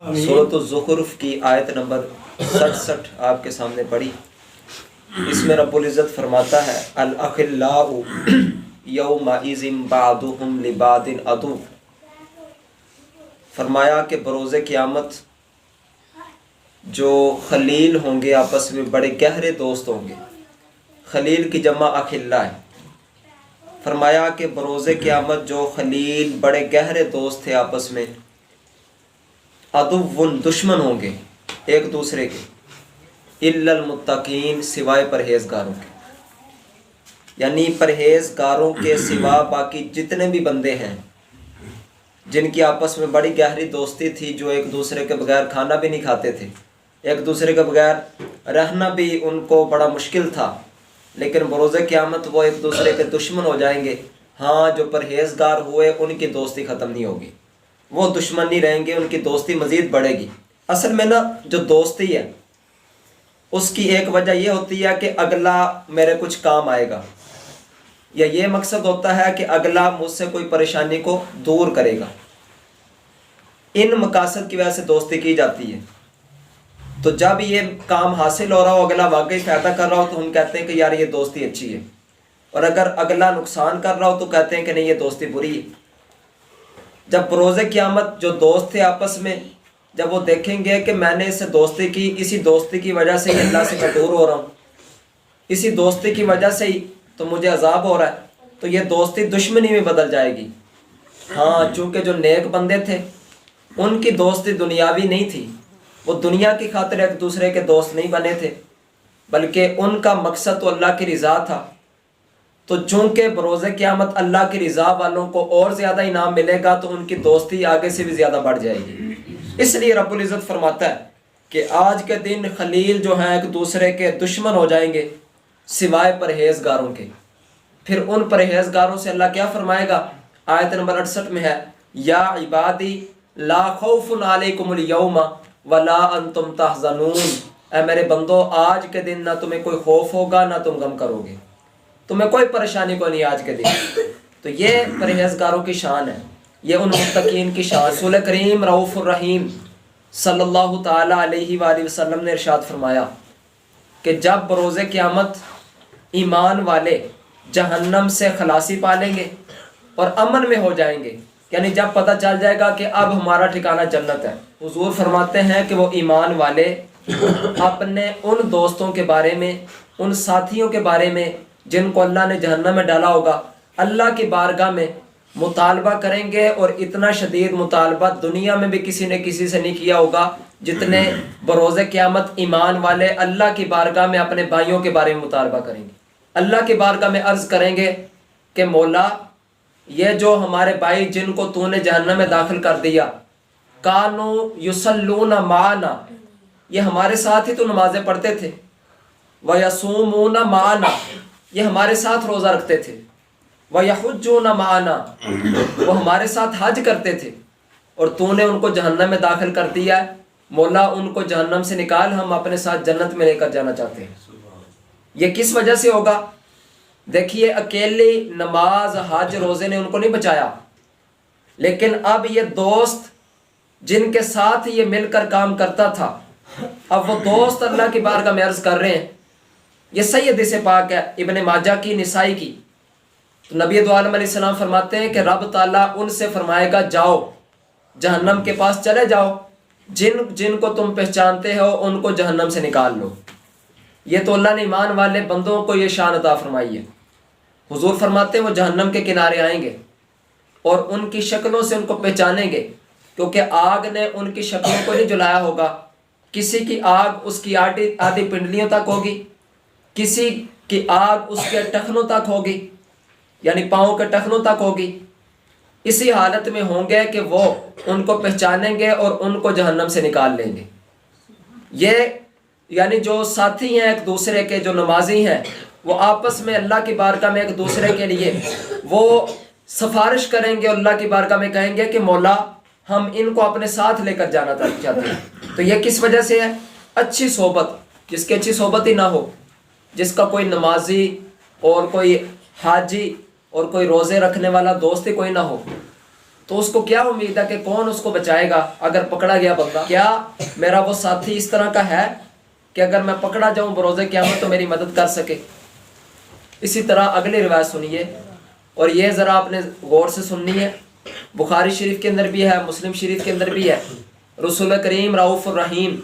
سورۃ الزخرف کی آیت نمبر 67 آپ کے سامنے پڑھی۔ اس میں رب العزت فرماتا ہے الاخلاء یومئذ بعضهم لبعض عدو، فرمایا کہ بروز قیامت جو خلیل ہوں گے آپس میں بڑے گہرے دوست ہوں گے۔ خلیل کی جمع اخلاء ہے۔ فرمایا کہ بروز قیامت جو خلیل بڑے گہرے دوست تھے آپس میں، عدو دشمن ہوں گے ایک دوسرے کے، الا المتقین سوائے پرہیزگاروں کے، یعنی پرہیزگاروں کے سوا باقی جتنے بھی بندے ہیں جن کی آپس میں بڑی گہری دوستی تھی، جو ایک دوسرے کے بغیر کھانا بھی نہیں کھاتے تھے، ایک دوسرے کے بغیر رہنا بھی ان کو بڑا مشکل تھا، لیکن بروز قیامت وہ ایک دوسرے کے دشمن ہو جائیں گے۔ ہاں، جو پرہیزگار ہوئے ان کی دوستی ختم نہیں ہوگی، وہ دشمن نہیں رہیں گے، ان کی دوستی مزید بڑھے گی۔ اصل میں نا جو دوستی ہے اس کی ایک وجہ یہ ہوتی ہے کہ اگلا میرے کچھ کام آئے گا، یا یہ مقصد ہوتا ہے کہ اگلا مجھ سے کوئی پریشانی کو دور کرے گا۔ ان مقاصد کی وجہ سے دوستی کی جاتی ہے۔ تو جب یہ کام حاصل ہو رہا ہو، اگلا واقعی فائدہ کر رہا ہو، تو ہم کہتے ہیں کہ یار یہ دوستی اچھی ہے، اور اگر اگلا نقصان کر رہا ہو تو کہتے ہیں کہ نہیں یہ دوستی بری ہے۔ جب بروز قیامت جو دوست تھے آپس میں، جب وہ دیکھیں گے کہ میں نے اس سے دوستی کی، اسی دوستی کی وجہ سے ہی اللہ سے میں دور ہو رہا ہوں، اسی دوستی کی وجہ سے ہی تو مجھے عذاب ہو رہا ہے، تو یہ دوستی دشمنی میں بدل جائے گی۔ ہاں، چونکہ جو نیک بندے تھے ان کی دوستی دنیاوی نہیں تھی، وہ دنیا کی خاطر ایک دوسرے کے دوست نہیں بنے تھے، بلکہ ان کا مقصد تو اللہ کی رضا تھا۔ تو چونکہ بروز قیامت اللہ کی رضا والوں کو اور زیادہ انعام ملے گا، تو ان کی دوستی آگے سے بھی زیادہ بڑھ جائے گی۔ اس لیے رب العزت فرماتا ہے کہ آج کے دن خلیل جو ہیں ایک دوسرے کے دشمن ہو جائیں گے سوائے پرہیزگاروں کے۔ پھر ان پرہیزگاروں سے اللہ کیا فرمائے گا؟ آیت نمبر 68 میں ہے، یا عبادی لا خوف علیکم اليوم ولا انتم تحزنون، اے میرے بندو آج کے دن نہ تمہیں کوئی خوف ہوگا نہ تم غم کرو گے، تمہیں کوئی پریشانی کو نہیں آج کے دن۔ تو یہ پرہیزگاروں کی شان ہے، یہ ان متقین کی شان۔ رسول کریم رؤوف الرحیم صلی اللہ تعالی علیہ وآلہ وسلم نے ارشاد فرمایا کہ جب بروز قیامت ایمان والے جہنم سے خلاصی پا لیں گے اور امن میں ہو جائیں گے، یعنی جب پتہ چل جائے گا کہ اب ہمارا ٹھکانہ جنت ہے، حضور فرماتے ہیں کہ وہ ایمان والے اپنے ان دوستوں کے بارے میں، ان ساتھیوں کے بارے میں جن کو اللہ نے جہنم میں ڈالا ہوگا، اللہ کی بارگاہ میں مطالبہ کریں گے، اور اتنا شدید مطالبہ دنیا میں بھی کسی نے کسی سے نہیں کیا ہوگا جتنے بروز قیامت ایمان والے اللہ کی بارگاہ میں اپنے بھائیوں کے بارے میں مطالبہ کریں گے۔ اللہ کی بارگاہ میں عرض کریں گے کہ مولا، یہ جو ہمارے بھائی جن کو تو نے جہنم میں داخل کر دیا، کانو یصلون معنا، یہ ہمارے ساتھ ہی تو نمازیں پڑھتے تھے، ویصومون معنا، یہ ہمارے ساتھ روزہ رکھتے تھے، وَيَحُجُّونَ مَعَنَا، وہ ہمارے ساتھ حج کرتے تھے، اور تو نے ان کو جہنم میں داخل کر دیا ہے۔ مولا ان کو جہنم سے نکال، ہم اپنے ساتھ جنت میں لے کر جانا چاہتے ہیں۔ یہ کس وجہ سے ہوگا؟ دیکھیے، اکیلی نماز حج روزے نے ان کو نہیں بچایا، لیکن اب یہ دوست جن کے ساتھ یہ مل کر کام کرتا تھا، اب وہ دوست اللہ کی بارگاہ میں عرض کر رہے ہیں۔ یہ صحیح حدیث پاک ہے ابن ماجہ کی، نسائی کی۔ تو نبی دو عالم علیہ السلام فرماتے ہیں کہ رب تعالیٰ ان سے فرمائے گا، جاؤ جہنم کے پاس چلے جاؤ، جن کو تم پہچانتے ہو ان کو جہنم سے نکال لو۔ یہ تو اللہ نے ایمان والے بندوں کو یہ شان عطا فرمائی ہے۔ حضور فرماتے ہیں وہ جہنم کے کنارے آئیں گے اور ان کی شکلوں سے ان کو پہچانیں گے، کیونکہ آگ نے ان کی شکلوں کو نہیں جلایا ہوگا۔ کسی کی آگ اس کی آدھی پنڈلیوں تک ہوگی، کسی کی آگ اس کے ٹخنوں تک ہوگی، یعنی پاؤں کے ٹخنوں تک ہوگی۔ اسی حالت میں ہوں گے کہ وہ ان کو پہچانیں گے اور ان کو جہنم سے نکال لیں گے۔ یہ یعنی جو ساتھی ہیں ایک دوسرے کے، جو نمازی ہیں، وہ آپس میں اللہ کی بارگاہ میں ایک دوسرے کے لیے وہ سفارش کریں گے، اللہ کی بارگاہ میں کہیں گے کہ مولا ہم ان کو اپنے ساتھ لے کر جانا چاہتے ہیں۔ تو یہ کس وجہ سے ہے؟ اچھی صحبت۔ جس کی اچھی صحبت ہی نہ ہو، جس کا کوئی نمازی اور کوئی حاجی اور کوئی روزے رکھنے والا دوست ہی کوئی نہ ہو، تو اس کو کیا امید ہے کہ کون اس کو بچائے گا اگر پکڑا گیا بندہ؟ کیا میرا وہ ساتھی اس طرح کا ہے کہ اگر میں پکڑا جاؤں بروز قیامت تو میری مدد کر سکے؟ اسی طرح اگلی روایت سنیے، اور یہ ذرا آپ نے غور سے سننی ہے، بخاری شریف کے اندر بھی ہے، مسلم شریف کے اندر بھی ہے۔ رسول کریم رؤوف الرحیم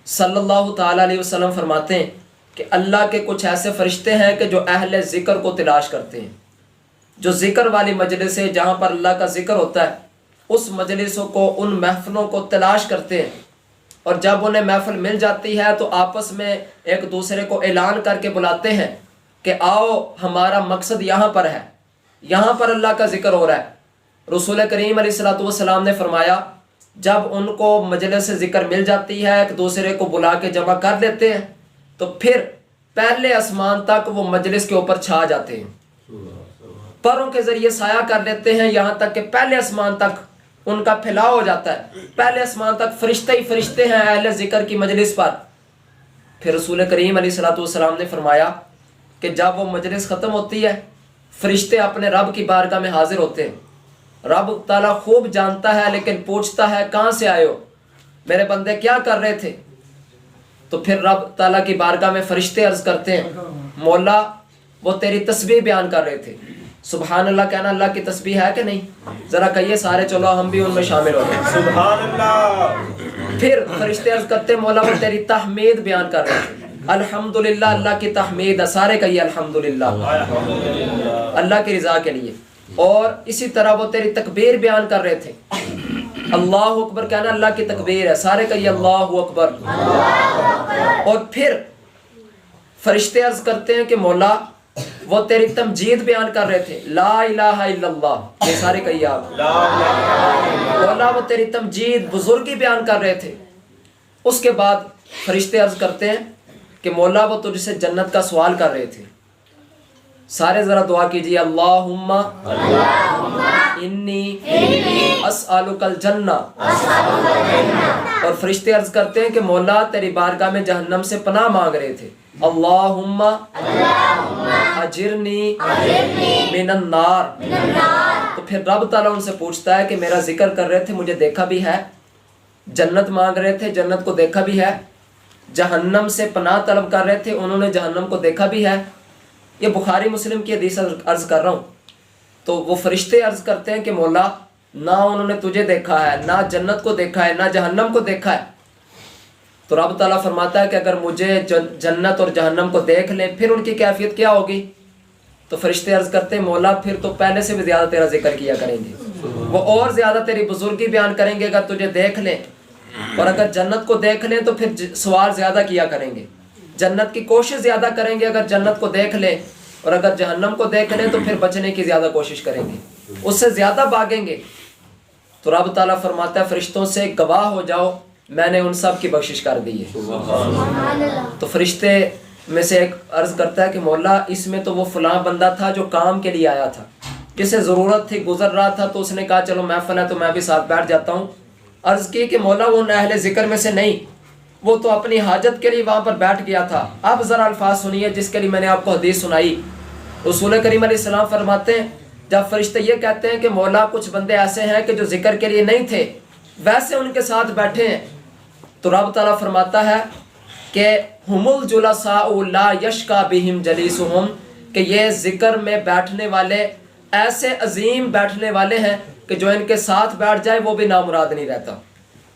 صلی اللہ تعالیٰ علیہ وسلم فرماتے ہیں کہ اللہ کے کچھ ایسے فرشتے ہیں کہ جو اہل ذکر کو تلاش کرتے ہیں، جو ذکر والی مجلس ہے جہاں پر اللہ کا ذکر ہوتا ہے، اس مجلسوں کو، ان محفلوں کو تلاش کرتے ہیں، اور جب انہیں محفل مل جاتی ہے تو آپس میں ایک دوسرے کو اعلان کر کے بلاتے ہیں کہ آؤ ہمارا مقصد یہاں پر ہے، یہاں پر اللہ کا ذکر ہو رہا ہے۔ رسول کریم علیہ الصلوۃ والسلام نے فرمایا جب ان کو مجلس ذکر مل جاتی ہے، ایک دوسرے کو بلا کے جمع کر لیتے ہیں، تو پھر پہلے آسمان تک وہ مجلس کے اوپر چھا جاتے ہیں، پروں کے ذریعے سایہ کر لیتے ہیں، یہاں تک کہ پہلے آسمان تک ان کا پھیلاؤ ہو جاتا ہے، پہلے آسمان تک فرشتے ہی فرشتے ہیں اہل ذکر کی مجلس پر۔ پھر رسول کریم علیہ الصلوۃ والسلام نے فرمایا کہ جب وہ مجلس ختم ہوتی ہے، فرشتے اپنے رب کی بارگاہ میں حاضر ہوتے ہیں، رب تعالیٰ خوب جانتا ہے لیکن پوچھتا ہے کہاں سے آئے ہو، میرے بندے کیا کر رہے تھے؟ تو پھر رب تعالیٰ کی بارگاہ میں فرشتے عرض کرتے ہیں مولا وہ تیری تسبیح بیان کر رہے تھے۔ سبحان اللہ کہنا اللہ کی تسبیح ہے کہ نہیں؟ ذرا کہیے سارے، چلو ہم بھی ان میں شامل ہو گئے، سبحان اللہ۔ پھر فرشتے عرض کرتے ہیں مولا وہ تیری تحمید بیان کر رہے تھے، الحمدللہ اللہ کی تحمید ہے، سارے کہیے الحمدللہ اللہ کی رضا کے لیے۔ اور اسی طرح وہ تیری تکبیر بیان کر رہے تھے، اللہ اکبر کہنا اللہ کی تکبیر ہے، سارے کہیے اللہ اکبر۔ اور پھر فرشتے عرض کرتے ہیں کہ مولا وہ تیری تمجید بیان کر رہے تھے، لا الہ الا اللہ، یہ سارے کہیے آپ، مولا وہ تیری تمجید بزرگی بیان کر رہے تھے۔ اس کے بعد فرشتے عرض کرتے ہیں کہ مولا وہ تجھ سے جنت کا سوال کر رہے تھے، سارے ذرا دعا کیجئے، اللہم انی اسألک الجنہ۔ اور فرشتے عرض کرتے ہیں کہ مولا تیری بارگاہ میں جہنم سے پناہ مانگ رہے تھے، اللہم اجرنی من النار۔ تو پھر رب تعالیٰ ان سے پوچھتا ہے کہ میرا ذکر کر رہے تھے، مجھے دیکھا بھی ہے، جنت مانگ رہے تھے، جنت کو دیکھا بھی ہے، جہنم سے پناہ طلب کر رہے تھے، انہوں نے جہنم کو دیکھا بھی ہے۔ یہ بخاری مسلم کی حدیث عرض کر رہا ہوں۔ تو وہ فرشتے عرض کرتے ہیں کہ مولا نہ انہوں نے تجھے دیکھا ہے، نہ جنت کو دیکھا ہے، نہ جہنم کو دیکھا ہے۔ تو رب تعالیٰ فرماتا ہے کہ اگر مجھے جنت اور جہنم کو دیکھ لیں پھر ان کی کیفیت کیا ہوگی؟ تو فرشتے عرض کرتے ہیں مولا پھر تو پہلے سے بھی زیادہ تیرا ذکر کیا کریں گے، وہ اور زیادہ تیری بزرگی بیان کریں گے اگر تجھے دیکھ لیں، اور اگر جنت کو دیکھ لیں تو پھر سوال زیادہ کیا کریں گے، جنت کی کوشش زیادہ کریں گے اگر جنت کو دیکھ لیں، اور اگر جہنم کو دیکھ لیں تو پھر بچنے کی زیادہ کوشش کریں گے، اس سے زیادہ بھاگیں گے۔ تو رب تعالیٰ فرماتا ہے فرشتوں سے گواہ ہو جاؤ میں نے ان سب کی بخشش کر دی ہے۔ تو فرشتے میں سے ایک عرض کرتا ہے کہ مولا اس میں تو وہ فلاں بندہ تھا جو کام کے لیے آیا تھا، جسے ضرورت تھی، گزر رہا تھا، تو اس نے کہا چلو محفل ہے تو میں بھی ساتھ بیٹھ جاتا ہوں۔ عرض کی کہ مولا وہ اہل ذکر میں سے نہیں، وہ تو اپنی حاجت کے لیے وہاں پر بیٹھ گیا تھا۔ اب ذرا الفاظ سنیے جس کے لیے میں نے آپ کو حدیث سنائی۔ رسول کریم علیہ السلام فرماتے ہیں جب فرشتے یہ کہتے ہیں کہ مولا کچھ بندے ایسے ہیں کہ جو ذکر کے لیے نہیں تھے ویسے ان کے ساتھ بیٹھے ہیں، تو رب تعالیٰ فرماتا ہے کہ ہم الجلساء لا یشکا بہم جلیسہم، کہ یہ ذکر میں بیٹھنے والے ایسے عظیم بیٹھنے والے ہیں کہ جو ان کے ساتھ بیٹھ جائے وہ بھی نامراد نہیں رہتا،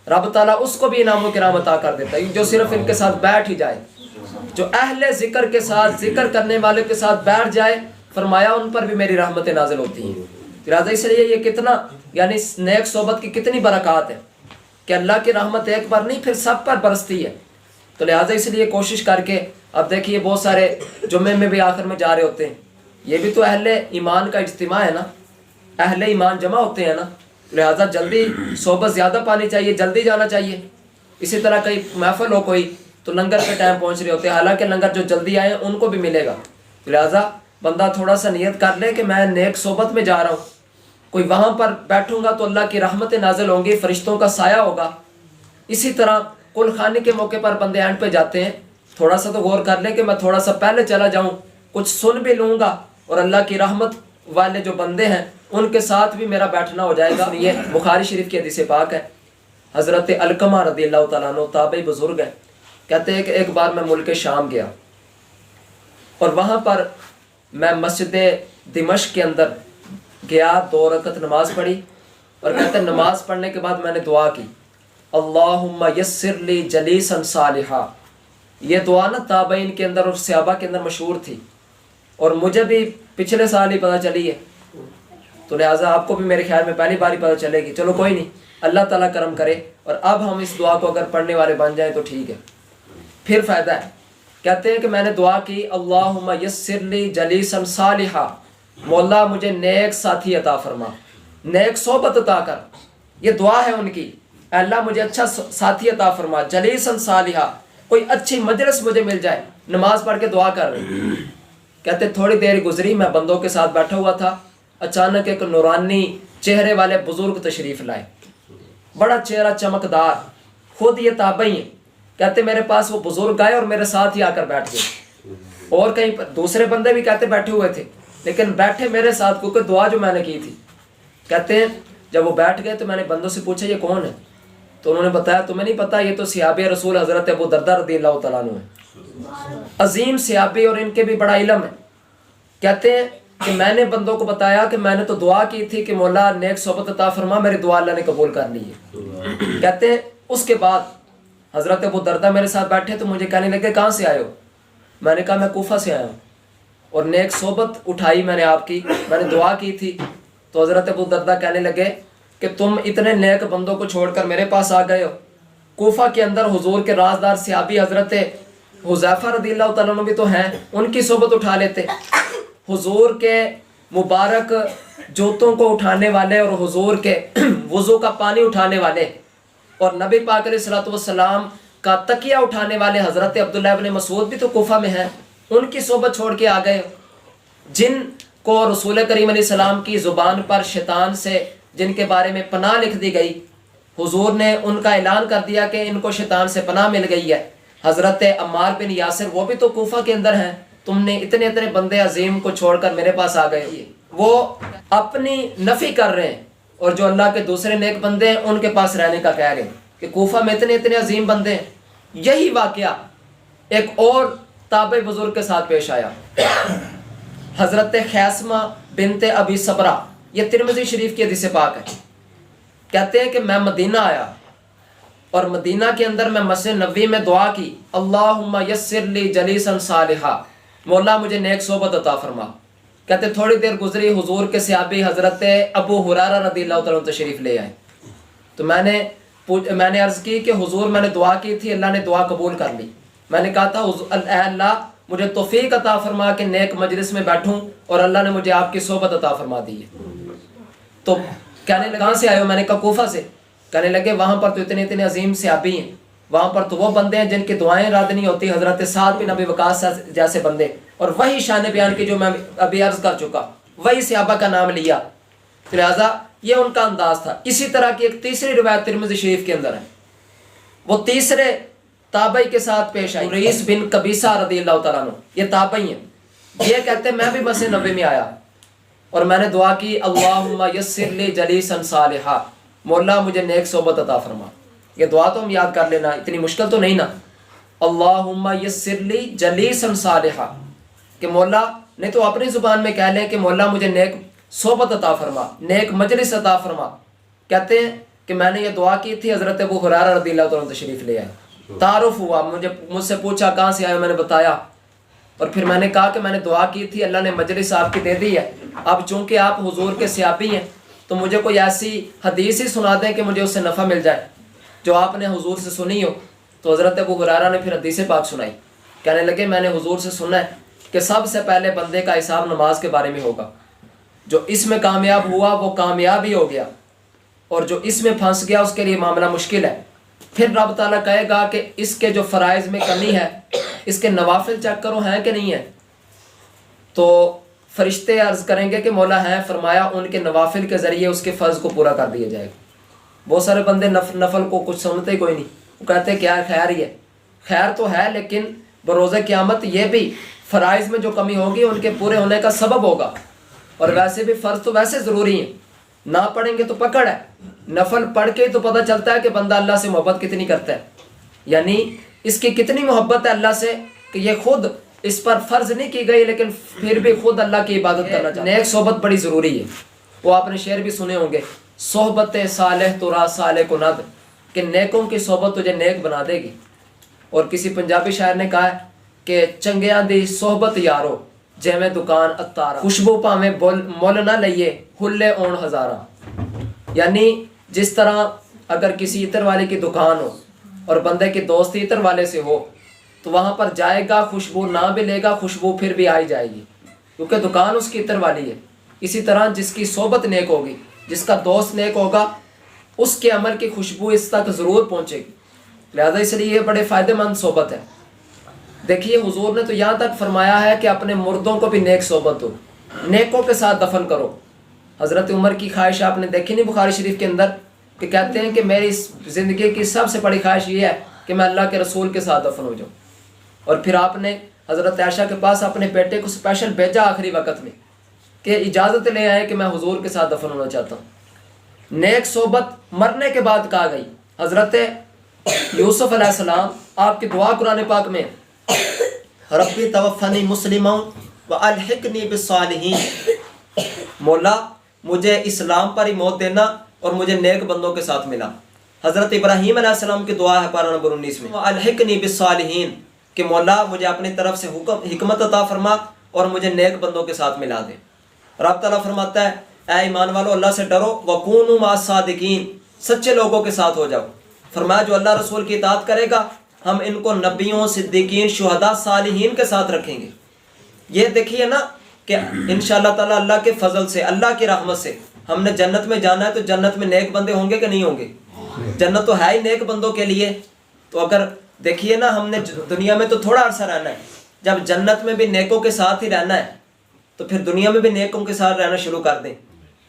رب تعالیٰ اس کو بھی انعام و کرام عطا کر دیتا ہے جو صرف ان کے ساتھ بیٹھ ہی جائے، جو اہل ذکر کے ساتھ، ذکر کرنے والے کے ساتھ بیٹھ جائے، فرمایا ان پر بھی میری رحمتیں نازل ہوتی ہیں۔ لہٰذا اس لیے یہ کتنا یعنی نیک صحبت کی کتنی برکات ہے کہ اللہ کی رحمت ایک بار نہیں پھر سب پر برستی ہے۔ تو لہٰذا اس لیے کوشش کر کے اب دیکھیے بہت سارے جمعے میں بھی آخر میں جا رہے ہوتے ہیں، یہ بھی تو اہل ایمان کا اجتماع ہے نا، اہل ایمان جمع ہوتے ہیں نا، لہٰذا جلدی صحبت زیادہ پانی چاہیے، جلدی جانا چاہیے۔ اسی طرح کئی محفل ہو کوئی تو لنگر کے ٹائم پہنچ رہے ہوتے ہیں، حالانکہ لنگر جو جلدی آئے ان کو بھی ملے گا، لہٰذا بندہ تھوڑا سا نیت کر لے کہ میں نیک صحبت میں جا رہا ہوں، کوئی وہاں پر بیٹھوں گا تو اللہ کی رحمتیں نازل ہوں گی، فرشتوں کا سایہ ہوگا۔ اسی طرح کل خانے کے موقع پر بندے اینڈ پہ جاتے ہیں، تھوڑا سا تو غور کر لیں کہ میں تھوڑا سا پہلے چلا جاؤں، کچھ سن بھی لوں گا، اور اللہ کی رحمت والے جو بندے ہیں ان کے ساتھ بھی میرا بیٹھنا ہو جائے گا۔ یہ بخاری شریف کی حدیث پاک ہے، حضرت علقمہ رضی اللہ تعالیٰ عنہ تابعی بزرگ ہیں، کہتے ہیں کہ ایک بار میں ملک شام گیا اور وہاں پر میں مسجد دمشق کے اندر گیا، 2 رکعت نماز پڑھی، اور کہتے ہیں نماز پڑھنے کے بعد میں نے دعا کی، اللہم یسر لی جلیسا صالحا۔ یہ دعا نا تابعین کے اندر اور صحابہ کے اندر مشہور تھی، اور مجھے بھی پچھلے سال ہی پتہ چلی ہے، تو لہٰذا آپ کو بھی میرے خیال میں پہلی بار ہی پتہ چلے گی۔ چلو کوئی نہیں، اللہ تعالیٰ کرم کرے، اور اب ہم اس دعا کو اگر پڑھنے والے بن جائیں تو ٹھیک ہے، پھر فائدہ ہے۔ کہتے ہیں کہ میں نے دعا کی، اللہم یسر لی جلیسا صالحا، مولا مجھے نیک ساتھی عطا فرما، نیک صحبت عطا کر۔ یہ دعا ہے ان کی، اے اللہ مجھے اچھا ساتھی عطا فرما، جلیسا صالحا، کوئی اچھی مجلس مجھے مل جائے۔ نماز پڑھ کے دعا کر رہے، کہتے تھوڑی دیر گزری، میں بندوں کے ساتھ بیٹھا ہوا تھا، اچانک ایک نورانی چہرے والے بزرگ تشریف لائے، بڑا چہرہ چمکدار، خود یہ تابعی ہیں۔ کہتے میرے پاس وہ بزرگ آئے اور میرے ساتھ ہی آ کر بیٹھ گئے، اور کہیں پر دوسرے بندے بھی کہتے بیٹھے ہوئے تھے، لیکن بیٹھے میرے ساتھ، کیونکہ دعا جو میں نے کی تھی۔ کہتے ہیں جب وہ بیٹھ گئے تو میں نے بندوں سے پوچھا یہ کون ہے، تو انہوں نے بتایا تمہیں نہیں پتا، یہ تو صحابی رسول حضرت ابو درداء رضی اللہ تعالیٰ عنہ ہیں، عظیم صحابی، اور ان کے بھی بڑا علم ہے۔ کہتے ہیں کہ میں نے بندوں کو بتایا کہ میں نے تو دعا کی تھی کہ مولا نیک صحبت عطا فرما، میری دعا اللہ نے قبول کر لی ہے۔ کہتے ہیں اس کے بعد حضرت ابو درداء میرے ساتھ بیٹھے تو مجھے کہنے لگے کہاں سے آئے ہو؟ میں نے کہا میں کوفہ سے آیا ہوں، اور نیک صحبت اٹھائی میں نے آپ کی، میں نے دعا کی تھی۔ تو حضرت ابو درداء کہنے لگے کہ تم اتنے نیک بندوں کو چھوڑ کر میرے پاس آ گئے ہو۔ کوفہ کے اندر حضور کے رازدار صحابی حضرت حذیفہ رضی اللہ تعالیٰ عنہ بھی تو ہیں، ان کی صحبت اٹھا لیتے، حضور کے مبارک جوتوں کو اٹھانے والے اور حضور کے وضو کا پانی اٹھانے والے اور نبی پاک علیہ الصلوۃ والسلام کا تکیہ اٹھانے والے حضرت عبداللہ ابن مسعود بھی تو کوفہ میں ہیں، ان کی صحبت چھوڑ کے آ گئے، جن کو رسول کریم علیہ السلام کی زبان پر شیطان سے جن کے بارے میں پناہ لکھ دی گئی، حضور نے ان کا اعلان کر دیا کہ ان کو شیطان سے پناہ مل گئی ہے۔ حضرت عمار بن یاسر وہ بھی تو کوفہ کے اندر ہیں، تم نے اتنے بندے عظیم کو چھوڑ کر میرے پاس آ گئے۔ وہ اپنی نفی کر رہے ہیں، اور جو اللہ کے دوسرے نیک بندے ہیں ان کے پاس رہنے کا کہہ رہے ہیں کہ کوفہ میں اتنے عظیم بندے ہیں۔ یہی واقعہ ایک اور تابع بزرگ کے ساتھ پیش آیا، حضرت خیسمہ بنت ابی صبرہ، یہ ترمذی شریف کی حدیث پاک ہے۔ کہتے ہیں کہ میں مدینہ آیا، اور مدینہ کے اندر میں مسجد نبوی میں دعا کی، اللہم یسر لی جلیسا صالحا، مولا مجھے نیک صحبت عطا فرما۔ کہتے تھوڑی دیر گزری، حضور کے صحابی حضرت ابو ہریرہ رضی اللہ تعالیٰ عنہ تشریف لے آئے، تو میں نے عرض کی کہ حضور میں نے دعا کی تھی، اللہ نے دعا قبول کر لی۔ میں نے کہا تھا اے اللہ مجھے توفیق عطا فرما کہ نیک مجلس میں بیٹھوں، اور اللہ نے مجھے آپ کی صحبت عطا فرما دی ہے۔ تو کہنے لگے کہاں سے آئے ہو؟ میں نے کہا کوفہ سے۔ کہنے لگے وہاں پر تو اتنے عظیم صحابی ہیں، وہاں پر تو وہ بندے ہیں جن کی دعائیں رد نہیں ہوتی، حضرت سعد بن ابی وقاص جیسے بندے، اور وہی شان بیان کی جو میں ابھی عرض کر چکا، وہی صحابہ کا نام لیا، لہٰذا یہ ان کا انداز تھا۔ اسی طرح کی ایک تیسری روایت ترمذی شریف کے اندر ہے، وہ تیسرے تابعی کے ساتھ پیش آئی، رئیس بن قبیصہ رضی اللہ تعالیٰ عنہ، یہ تابعی ہیں۔ یہ کہتے ہیں میں بھی مسجد نبوی میں آیا اور میں نے دعا کی، اللہم یسر لی جلیسا صالحا، مولا مجھے نیک صحبت عطا فرما۔ یہ دعا تو ہم یاد کر لینا، اتنی مشکل تو نہیں نا، اللہم یسر لی جلیسا صالحا، کہ مولا، نہیں تو اپنی زبان میں کہہ لیں کہ مولا مجھے نیک صحبت عطا فرما، نیک مجلس عطا فرما۔ کہتے ہیں کہ میں نے یہ دعا کی تھی، حضرت ابو ہریرہ رضی اللہ تعالیٰ عنہ تشریف لے آئے، تعارف ہوا، مجھ سے پوچھا کہاں سے آئے، میں نے بتایا، اور پھر میں نے کہا کہ میں نے دعا کی تھی، اللہ نے مجلس آپ کی دے دی ہے، اب چونکہ آپ حضور کے صحابی ہیں تو مجھے کوئی ایسی حدیث ہی سنا دیں کہ مجھے اس سے نفع مل جائے جو آپ نے حضور سے سنی ہو۔ تو حضرت ابو ہریرہ نے پھر حدیث پاک سنائی، کہنے لگے میں نے حضور سے سنا ہے کہ سب سے پہلے بندے کا حساب نماز کے بارے میں ہوگا، جو اس میں کامیاب ہوا وہ کامیاب ہی ہو گیا، اور جو اس میں پھنس گیا اس کے لیے معاملہ مشکل ہے۔ پھر رب تعالیٰ کہے گا کہ اس کے جو فرائض میں کمی ہے، اس کے نوافل چیک کرو ہیں کہ نہیں ہے، تو فرشتے عرض کریں گے کہ مولا ہیں، فرمایا ان کے نوافل کے ذریعے اس کے فرض کو پورا کر دیا جائے گا۔ بہت سارے بندے نفل کو کچھ سمجھتے کوئی نہیں، وہ کہتے ہیں کیا خیر ہی ہے، خیر تو ہے لیکن بروز قیامت یہ بھی فرائض میں جو کمی ہوگی ان کے پورے ہونے کا سبب ہوگا، اور ویسے بھی فرض تو ویسے ضروری ہیں، نہ پڑھیں گے تو پکڑ ہے، نفل پڑھ کے تو پتہ چلتا ہے کہ بندہ اللہ سے محبت کتنی کرتا ہے، یعنی اس کی کتنی محبت ہے اللہ سے کہ یہ خود اس پر فرض نہیں کی گئی لیکن پھر بھی خود اللہ کی عبادت کرنا چاہتا ہے۔ نیک صحبت بڑی ضروری ہے، وہ آپ نے شعر بھی سنے ہوں گے، صحبت صالح تو راہ صالح کو ند، کہ نیکوں کی صحبت تجھے نیک بنا دے گی۔ اور کسی پنجابی شاعر نے کہا ہے کہ چنگیاں دی صحبت یارو جیویں دکان اتارا، خوشبو پاویں مول نہ لئیے ہلے اون ہزارہ، یعنی جس طرح اگر کسی عطر والے کی دکان ہو اور بندے کی دوستی عطر والے سے ہو تو وہاں پر جائے گا، خوشبو نہ بھی لے گا، خوشبو پھر بھی آئی جائے گی کیونکہ دکان اس کی عطر والی ہے۔ اسی طرح جس کی صحبت نیک ہوگی، جس کا دوست نیک ہوگا، اس کے عمل کی خوشبو اس تک ضرور پہنچے گی، لہذا اس لیے یہ بڑے فائدہ مند صحبت ہے۔ دیکھیے حضور نے تو یہاں تک فرمایا ہے کہ اپنے مردوں کو بھی نیک صحبت ہو، نیکوں کے ساتھ دفن کرو۔ حضرت عمر کی خواہش آپ نے دیکھی نہیں بخاری شریف کے اندر کہ کہتے ہیں کہ میری زندگی کی سب سے بڑی خواہش یہ ہے کہ میں اللہ کے رسول کے ساتھ دفن ہو جاؤں، اور پھر آپ نے حضرت عائشہ کے پاس اپنے بیٹے کو اسپیشل بھیجا آخری وقت میں کہ اجازت لے آئے کہ میں حضور کے ساتھ دفن ہونا چاہتا ہوں۔ نیک صحبت مرنے کے بعد کہا گئی۔ حضرت یوسف علیہ السلام آپ کی دعا قرآن پاک میں ربی توفنی مسلما والحقنی بالصالحین، مولا مجھے اسلام پر ہی موت دینا اور مجھے نیک بندوں کے ساتھ ملا۔ حضرت ابراہیم علیہ السلام کی دعا ہے پارہ نمبر 19 میں والحقنی بالصالحین، کہ مولا مجھے اپنی طرف سے حکمت عطا فرما اور مجھے نیک بندوں کے ساتھ ملا دے۔ رب تعالیٰ فرماتا ہے اے ایمان والو اللہ سے ڈرو، وکونوا مع الصادقین، سچے لوگوں کے ساتھ ہو جاؤ۔ فرمایا جو اللہ رسول کی اطاعت کرے گا ہم ان کو نبیوں، صدیقین، شہداء، صالحین کے ساتھ رکھیں گے۔ یہ دیکھیے نا کہ انشاءاللہ تعالیٰ اللہ کے فضل سے، اللہ کی رحمت سے ہم نے جنت میں جانا ہے، تو جنت میں نیک بندے ہوں گے کہ نہیں ہوں گے؟ جنت تو ہے ہی نیک بندوں کے لیے۔ تو اگر دیکھیے نا ہم نے دنیا میں تو تھوڑا عرصہ رہنا ہے، جب جنت میں بھی نیکوں کے ساتھ ہی رہنا ہے تو پھر دنیا میں بھی نیکوں کے ساتھ رہنا شروع کر دیں۔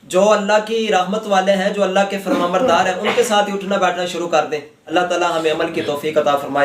جو اللہ کی رحمت والے ہیں، جو اللہ کے فرمانبردار ہیں، ان کے ساتھ ہی اٹھنا بیٹھنا شروع کر دیں۔ اللہ تعالیٰ ہمیں عمل کی توفیق عطا فرمائے۔